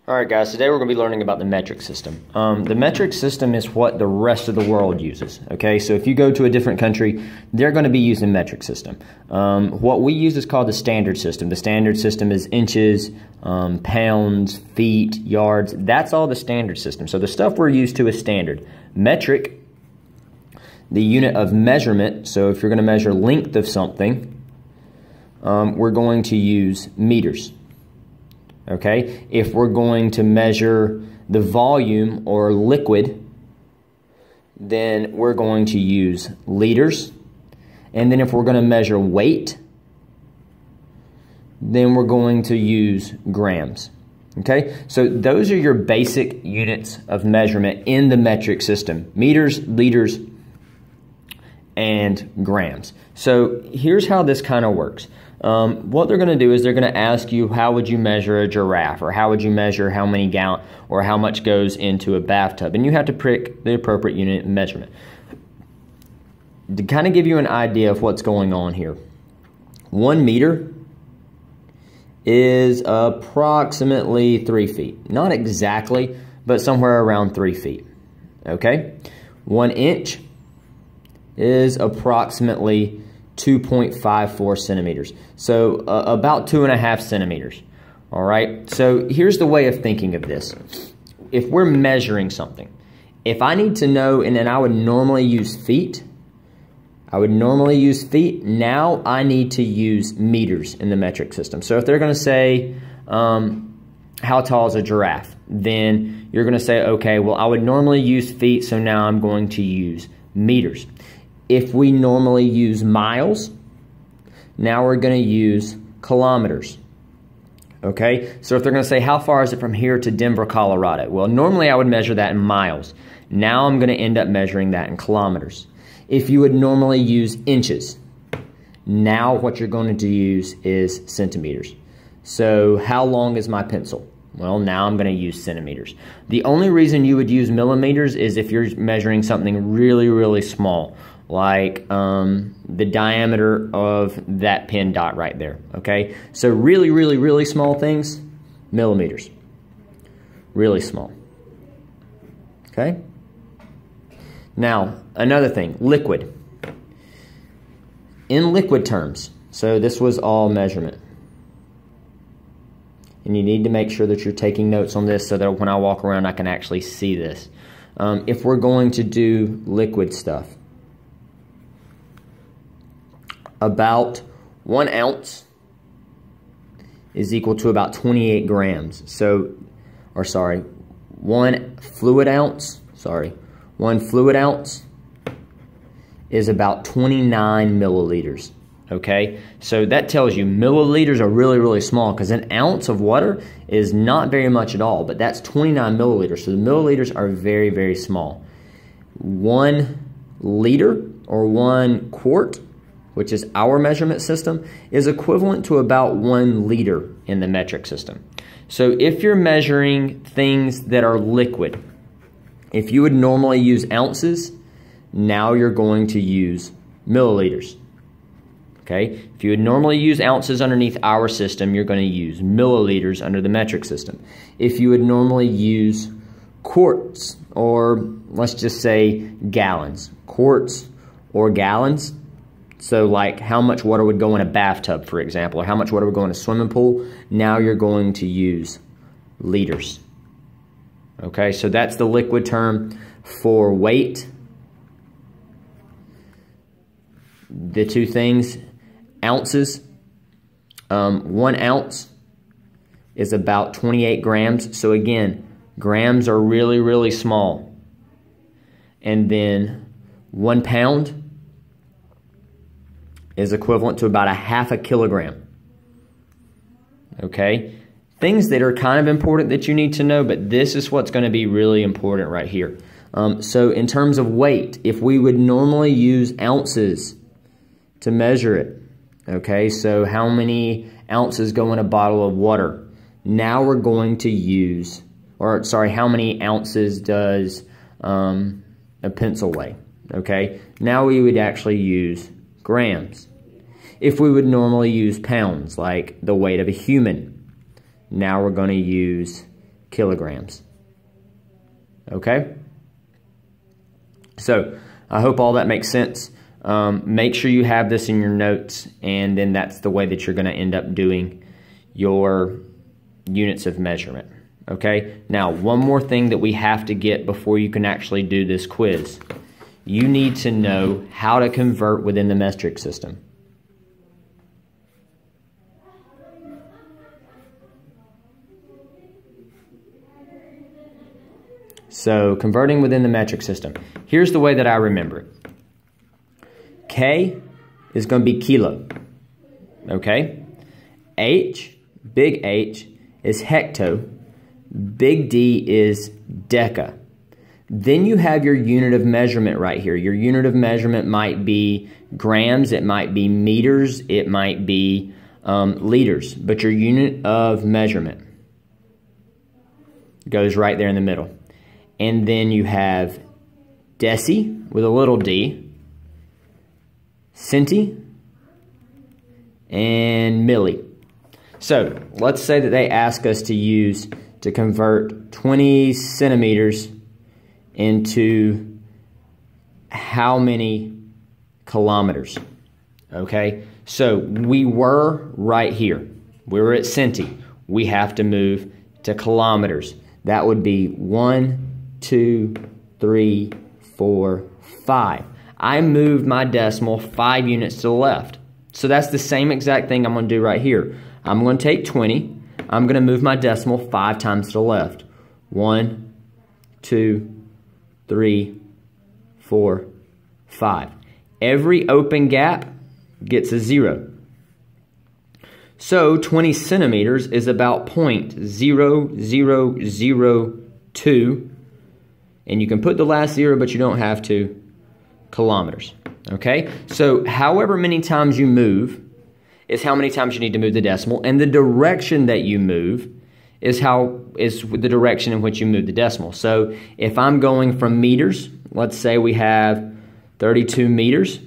Alright guys, today we're going to be learning about the metric system. The metric system is what the rest of the world uses, okay? So if you go to a different country, they're going to be using metric system. What we use is called the standard system. The standard system is inches, pounds, feet, yards. That's all the standard system. So the stuff we're used to is standard. Metric, the unit of measurement, so if you're going to measure length of something, we're going to use meters. Okay, if we're going to measure the volume or liquid, then we're going to use liters. And then if we're going to measure weight, then we're going to use grams. Okay, so those are your basic units of measurement in the metric system: meters, liters, and grams. So here's how this kind of works. What they're going to do is they're going to ask you, how would you measure a giraffe, or how would you measure how many gallons or how much goes into a bathtub, and you have to pick the appropriate unit of measurement. To kind of give you an idea of what's going on here, 1 meter is approximately 3 feet. Not exactly, but somewhere around 3 feet. Okay, 1 inch is approximately 2.54 centimeters. So about 2.5 centimeters. All right. So here's the way of thinking of this. If we're measuring something, if I need to know, and then I would normally use feet. Now I need to use meters in the metric system. So if they're going to say, how tall is a giraffe? Then you're going to say, okay, well, I would normally use feet, so now I'm going to use meters. If we normally use miles, now we're going to use kilometers. Okay, so if they're going to say, how far is it from here to Denver, Colorado? Well, normally I would measure that in miles. Now I'm going to end up measuring that in kilometers. If you would normally use inches, now what you're going to use is centimeters. So how long is my pencil? Well, now I'm going to use centimeters. The only reason you would use millimeters is if you're measuring something really, really small, like the diameter of that pen dot right there, okay? So really, really, really small things, millimeters. Really small, okay? Now, another thing, liquid. In liquid terms, so this was all measurement. And you need to make sure that you're taking notes on this so that when I walk around I can actually see this. If we're going to do liquid stuff, about 1 ounce is equal to about 28 grams. So, or sorry, 1 fluid ounce is about 29 milliliters. Okay, so that tells you milliliters are really, really small, because an ounce of water is not very much at all, but that's 29 milliliters. So the milliliters are very, very small. 1 liter or 1 quart, which is our measurement system, is equivalent to about 1 liter in the metric system. So if you're measuring things that are liquid, if you would normally use ounces, now you're going to use milliliters. Okay, if you would normally use ounces underneath our system, you're going to use milliliters under the metric system. If you would normally use quarts, or let's just say gallons, quarts or gallons, so like how much water would go in a bathtub, for example, or how much water would go in a swimming pool, now you're going to use liters. Okay, so that's the liquid term. For weight, the two things, ounces, 1 ounce is about 28 grams. So again, grams are really, really small. And then 1 pound is equivalent to about 1/2 kilogram. Okay, things that are kind of important that you need to know, but this is what's going to be really important right here. So in terms of weight, if we would normally use ounces to measure it, okay, so how many ounces go in a bottle of water? Now we're going to use, or sorry, how many ounces does a pencil weigh? Okay, now we would actually use grams. If we would normally use pounds, like the weight of a human, now we're going to use kilograms. Okay? So, I hope all that makes sense. Make sure you have this in your notes, and then that's the way that you're going to end up doing your units of measurement. Okay? Now, one more thing that we have to get before you can actually do this quiz. You need to know how to convert within the metric system. So, converting within the metric system. Here's the way that I remember it. K is going to be kilo. Okay? H, big H, is hecto. Big D is deca. Then you have your unit of measurement right here. Your unit of measurement might be grams, it might be meters, it might be liters. But your unit of measurement goes right there in the middle. And then you have deci with a little d, centi, and milli. So let's say that they ask us to convert 20 centimeters into how many kilometers. Okay, so we were right here. We were at centi. We have to move to kilometers. That would be 1, 2, 3, 4, 5. I moved my decimal 5 units to the left. So that's the same exact thing I'm going to do right here. I'm going to take 20. I'm going to move my decimal 5 times to the left. 1, 2, 3, 4, 5. Every open gap gets a 0. So 20 centimeters is about 0.0002, and you can put the last 0, but you don't have to, kilometers. Okay? So however many times you move is how many times you need to move the decimal, and the direction that you move is the direction in which you move the decimal. So if I'm going from meters, let's say we have 32 meters,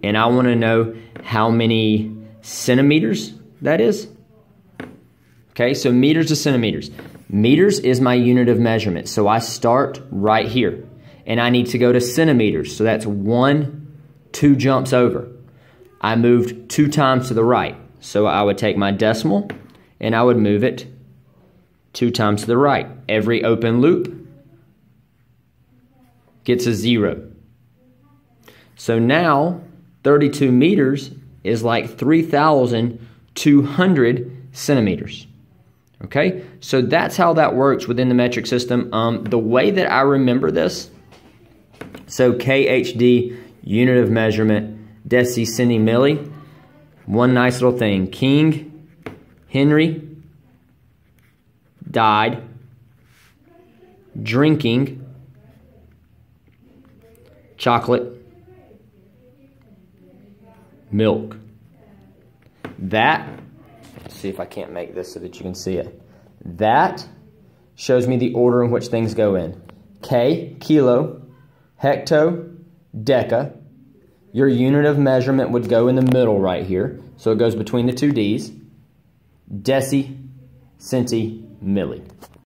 and I want to know how many centimeters that is. Okay, so meters to centimeters. Meters is my unit of measurement, so I start right here, and I need to go to centimeters, so that's 2 jumps over. I moved 2 times to the right, so I would take my decimal and I would move it 2 times to the right. Every open loop gets a 0. So now 32 meters is like 3,200 centimeters. Okay, so that's how that works within the metric system. The way that I remember this, so KHD, unit of measurement, deci, centi, milli. One nice little thing. King Henry died drinking chocolate milk. That, let's see if I can't make this so that you can see it. That shows me the order in which things go in. K, kilo, hecto, deca. Your unit of measurement would go in the middle right here. So it goes between the 2 D's. Deci, centi, milli.